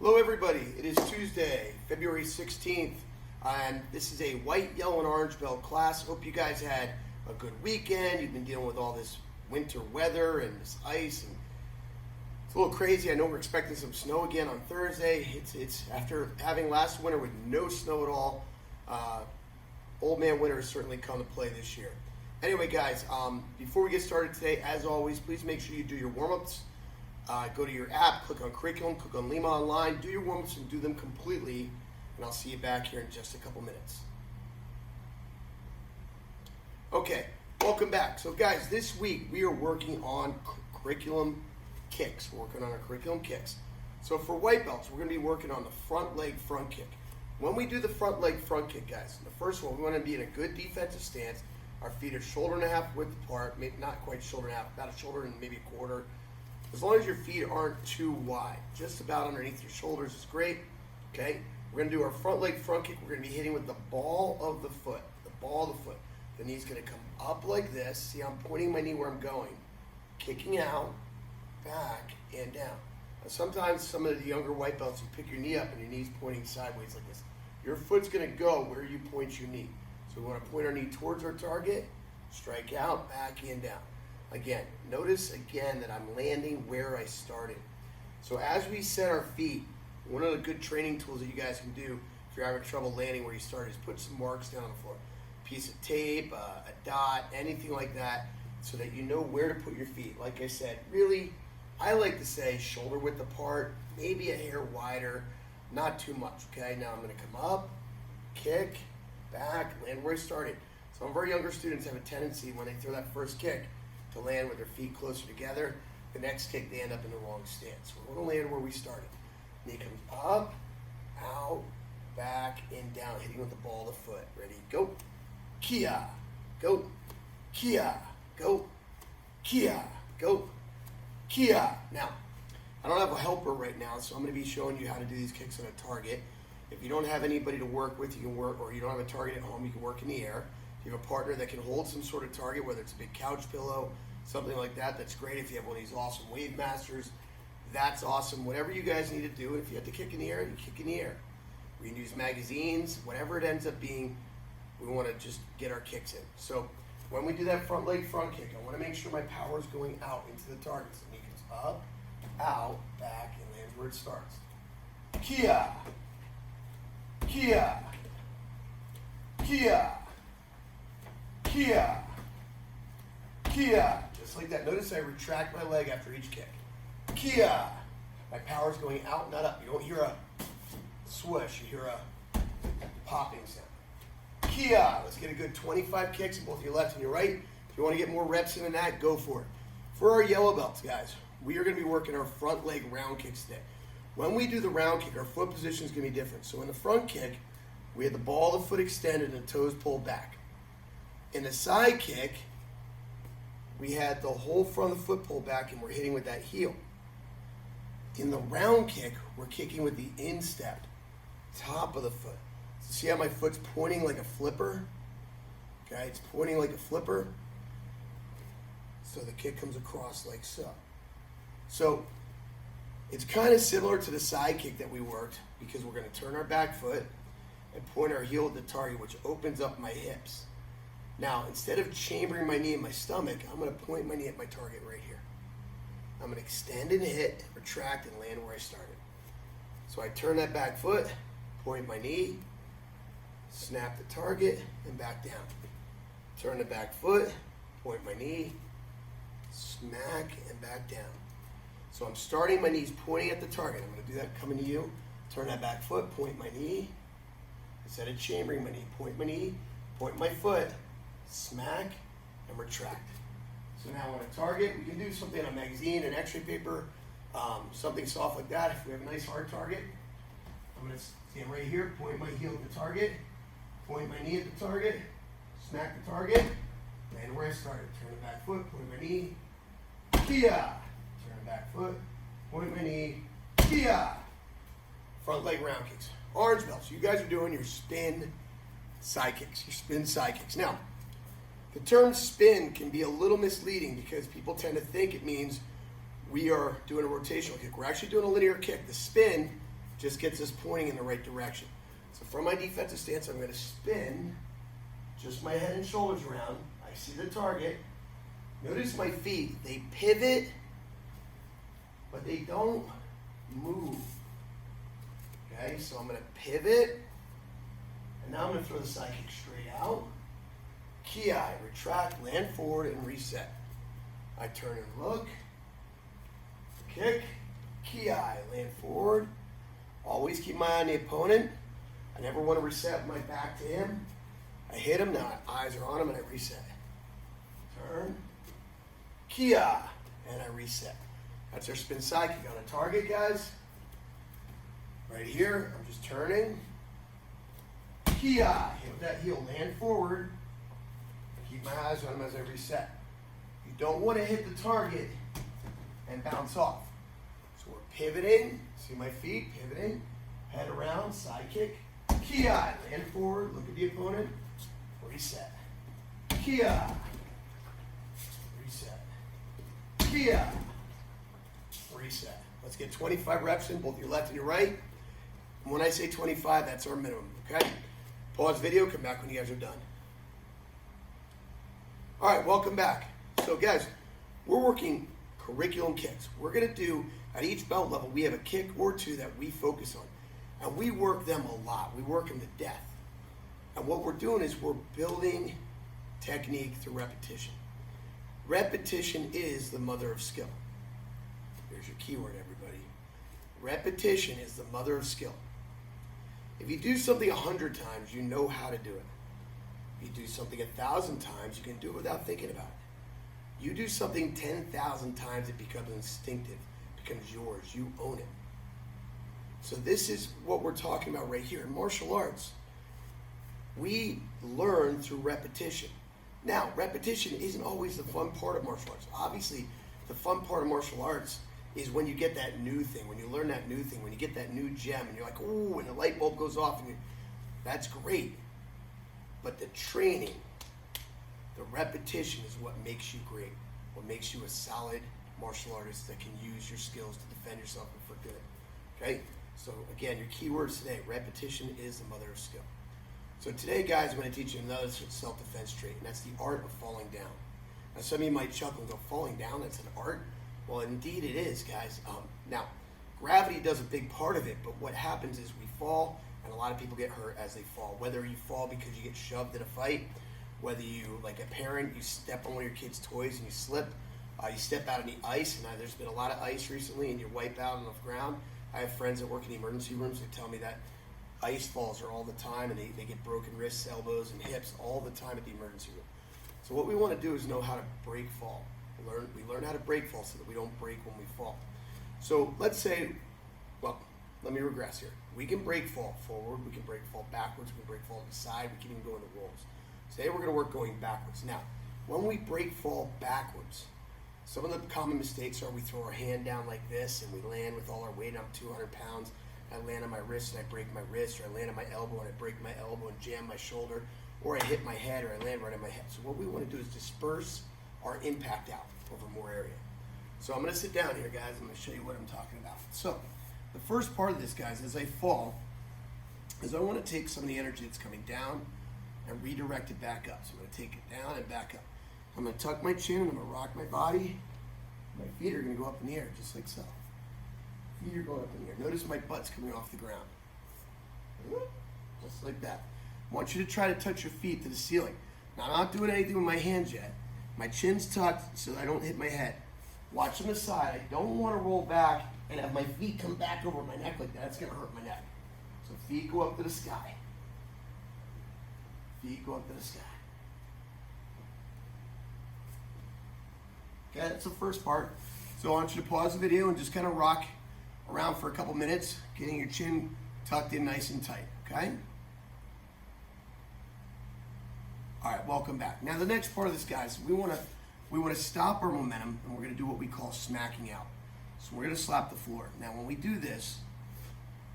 Hello everybody, it is Tuesday, February 16th, and this is a white, yellow, and orange belt class. Hope you guys had a good weekend. You've been dealing with all this winter weather and this ice, and it's a little crazy. I know we're expecting some snow again on Thursday. It's after having last winter with no snow at all. Old man winter has certainly come to play this year. Anyway guys, before we get started today, as always, please make sure you do your warm-ups. Go to your app, click on curriculum, click on Lima Online, do your warm-ups and do them completely, and I'll see you back here in just a couple minutes. Okay, welcome back. So guys, this week we are working on curriculum kicks. We're working on our curriculum kicks. So for white belts, we're going to be working on the front leg front kick. When we do the front leg front kick, guys, the first one, we want to be in a good defensive stance. Our feet are shoulder and a half width apart, maybe not quite shoulder and a half, about a shoulder and maybe a quarter. As long as your feet aren't too wide, just about underneath your shoulders is great. Okay, we're going to do our front leg front kick. We're going to be hitting with the ball of the foot, The knee's going to come up like this. See, I'm pointing my knee where I'm going, kicking out, back, and down. Now, sometimes some of the younger white belts, you pick your knee up and your knee's pointing sideways like this. Your foot's going to go where you point your knee. So we want to point our knee towards our target, strike out, back, and down. Again, notice again that I'm landing where I started. So as we set our feet, one of the good training tools that you guys can do if you're having trouble landing where you started is put some marks down on the floor. A piece of tape, a dot, anything like that, so that you know where to put your feet. Like I said, really, I like to say shoulder width apart, maybe a hair wider, not too much, okay? Now I'm gonna come up, kick, back, land where I started. Some of our younger students have a tendency when they throw that first kick to land with their feet closer together. The next kick, they end up in the wrong stance. We're going to land where we started. Knee comes up, out, back, and down, hitting with the ball of the foot. Ready, go. Kia, go. Kia, go. Kia, go. Kia. Now, I don't have a helper right now, so I'm going to be showing you how to do these kicks on a target. If you don't have anybody to work with, you can work, or you don't have a target at home, you can work in the air. If you have a partner that can hold some sort of target, whether it's a big couch pillow, something like that, that's great. If you have one of these awesome Wave Masters, that's awesome. Whatever you guys need to do, if you have to kick in the air, you kick in the air. We can use magazines, whatever it ends up being, we want to just get our kicks in. So when we do that front leg front kick, I want to make sure my power is going out into the target. So knee comes up, out, back, and lands where it starts. Kia, Kia, Kia, Kia, Kia, just like that. Notice I retract my leg after each kick. Kia, my power's going out, not up. You don't hear a swoosh, you hear a popping sound. Kia, let's get a good 25 kicks in both your left and your right. If you want to get more reps in than that, go for it. For our yellow belts, guys, we are going to be working our front leg round kicks today. When we do the round kick, our foot position is going to be different. So in the front kick, we have the ball of the foot extended and the toes pulled back. In the side kick, we had the whole front of the foot pulled back and we're hitting with that heel. In the round kick, we're kicking with the instep, top of the foot. So see how my foot's pointing like a flipper? Okay, it's pointing like a flipper. So the kick comes across like so. So it's kind of similar to the side kick that we worked because we're going to turn our back foot and point our heel at the target, which opens up my hips. Now, instead of chambering my knee in my stomach, I'm going to point my knee at my target right here. I'm going to extend and hit, retract, and land where I started. So I turn that back foot, point my knee, snap the target, and back down. Turn the back foot, point my knee, smack, and back down. So I'm starting my knees pointing at the target. I'm going to do that coming to you. Turn that back foot, point my knee. Instead of chambering my knee, point my knee, point my foot, smack, and retract. So now on a target, we can do something on a magazine, an x-ray paper, something soft like that. If we have a nice hard target, I'm going to stand right here, point my heel at the target, point my knee at the target, smack the target, land where I started. Turn the back foot, point my knee, Kia. Turn the back foot, point my knee, Kia. Front leg round kicks. Orange belts, you guys are doing your spin side kicks, your spin side kicks. Now, the term spin can be a little misleading because people tend to think it means we are doing a rotational kick. We're actually doing a linear kick. The spin just gets us pointing in the right direction. So from my defensive stance, I'm going to spin just my head and shoulders around. I see the target. Notice my feet, they pivot, but they don't move. Okay, so I'm going to pivot, and now I'm going to throw the side kick straight out. Ki, retract, land forward, and reset. I turn and look, kick, ki, land forward. Always keep my eye on the opponent. I never want to reset my back to him. I hit him, now eyes are on him, and I reset. Turn, ki, and I reset. That's our spin side kick on a target, guys. Right here, I'm just turning. Ki, hit with that heel, land forward. Keep my eyes on him as I reset. You don't want to hit the target and bounce off. So we're pivoting. See my feet, pivoting. Head around, side kick. Ki, land forward, look at the opponent. Reset. Ki, reset. Ki, reset. Let's get 25 reps in, both your left and your right. And when I say 25, that's our minimum, okay? Pause video, come back when you guys are done. All right, welcome back. So guys, we're working curriculum kicks. We're gonna do, at each belt level, we have a kick or two that we focus on. And we work them a lot. We work them to death. And what we're doing is we're building technique through repetition. Repetition is the mother of skill. Here's your keyword, everybody. Repetition is the mother of skill. If you do something 100 times, you know how to do it. If you do something 1,000 times, you can do it without thinking about it. You do something 10,000 times, it becomes instinctive, it becomes yours, you own it. So this is what we're talking about right here. In martial arts, we learn through repetition. Now, repetition isn't always the fun part of martial arts. Obviously, the fun part of martial arts is when you get that new thing, when you learn that new thing, when you get that new gem, and you're like, ooh, and the light bulb goes off, and that's great. But the training, the repetition is what makes you great, what makes you a solid martial artist that can use your skills to defend yourself and for good, okay? So again, your keywords today, repetition is the mother of skill. So today, guys, I'm going to teach you another self-defense trait, and that's the art of falling down. Now, some of you might chuckle and go, falling down, that's an art? Well, indeed it is, guys. Now, gravity does a big part of it, but what happens is we fall, and a lot of people get hurt as they fall. Whether you fall because you get shoved in a fight, whether you, like a parent, you step on one of your kids' toys and you slip, you step out on the ice, and there's been a lot of ice recently, and you wipe out on the ground. I have friends that work in the emergency rooms that tell me that ice falls are all the time, and they get broken wrists, elbows, and hips all the time at the emergency room. So what we want to do is know how to break fall. We learn how to break fall so that we don't break when we fall. So let's say, well, let me regress here. We can break fall forward, we can break fall backwards, we can break fall to the side, we can even go into rolls. Today we're going to work going backwards. Now, when we break fall backwards, some of the common mistakes are we throw our hand down like this and we land with all our weight. I'm 200 pounds. I land on my wrist and I break my wrist, or I land on my elbow and I break my elbow and jam my shoulder, or I hit my head, or I land right on my head. So what we want to do is disperse our impact out over more area. So I'm going to sit down here, guys. I'm going to show you what I'm talking about. So the first part of this, guys, as I fall, is I want to take some of the energy that's coming down and redirect it back up. So I'm going to take it down and back up. I'm going to tuck my chin, I'm going to rock my body. My feet are going to go up in the air, just like so. Feet are going up in the air. Notice my butt's coming off the ground. Just like that. I want you to try to touch your feet to the ceiling. Now, I'm not doing anything with my hands yet. My chin's tucked so I don't hit my head. Watch on the side. I don't want to roll back and have my feet come back over my neck like that. It's going to hurt my neck. So feet go up to the sky. Feet go up to the sky. Okay, that's the first part. So I want you to pause the video and just kind of rock around for a couple minutes, getting your chin tucked in nice and tight, okay? All right, welcome back. Now the next part of this, guys, we want to stop our momentum, and we're going to do what we call smacking out. So we're going to slap the floor. Now when we do this,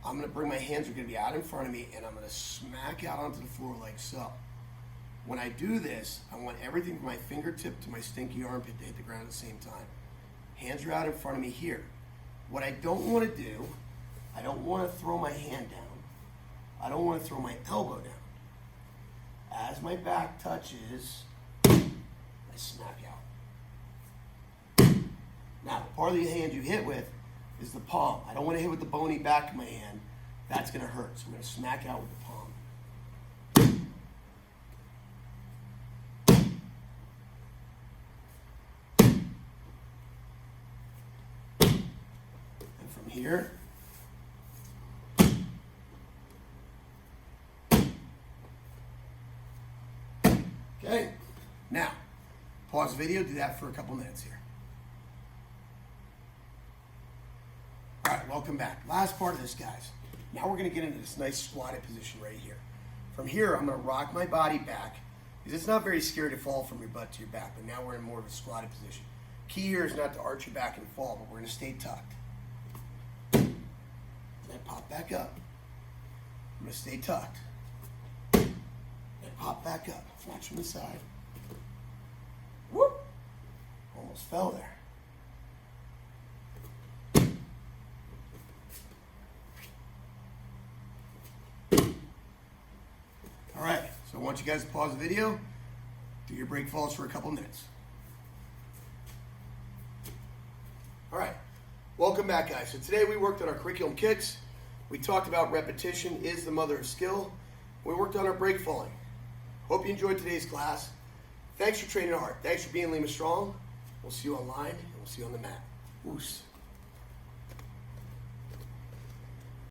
I'm going to bring my hands, are going to be out in front of me, and I'm going to smack out onto the floor like so. When I do this, I want everything from my fingertip to my stinky armpit to hit the ground at the same time. Hands are out in front of me here. What I don't want to do I don't want to throw my hand down. I don't want to throw my elbow down. As my back touches, I smack out. Now, the part of the hand you hit with is the palm. I don't want to hit with the bony back of my hand. That's going to hurt. So I'm going to smack out with the palm. And from here, okay, now, pause the video, do that for a couple minutes here. All right, welcome back. Last part of this, guys. Now we're gonna get into this nice squatted position right here. From here, I'm gonna rock my body back, because it's not very scary to fall from your butt to your back, but now we're in more of a squatted position. Key here is not to arch your back and fall, but we're gonna stay tucked. And I pop back up. I'm gonna stay tucked. And pop back up. Watch from the side. Whoop! Almost fell there. All right, so I want you guys to pause the video, do your break falls for a couple minutes. All right, welcome back, guys. So today we worked on our curriculum kicks. We talked about repetition is the mother of skill. We worked on our break falling. Hope you enjoyed today's class. Thanks for training hard. Thanks for being Lima Strong. We'll see you online, and we'll see you on the mat. Oos.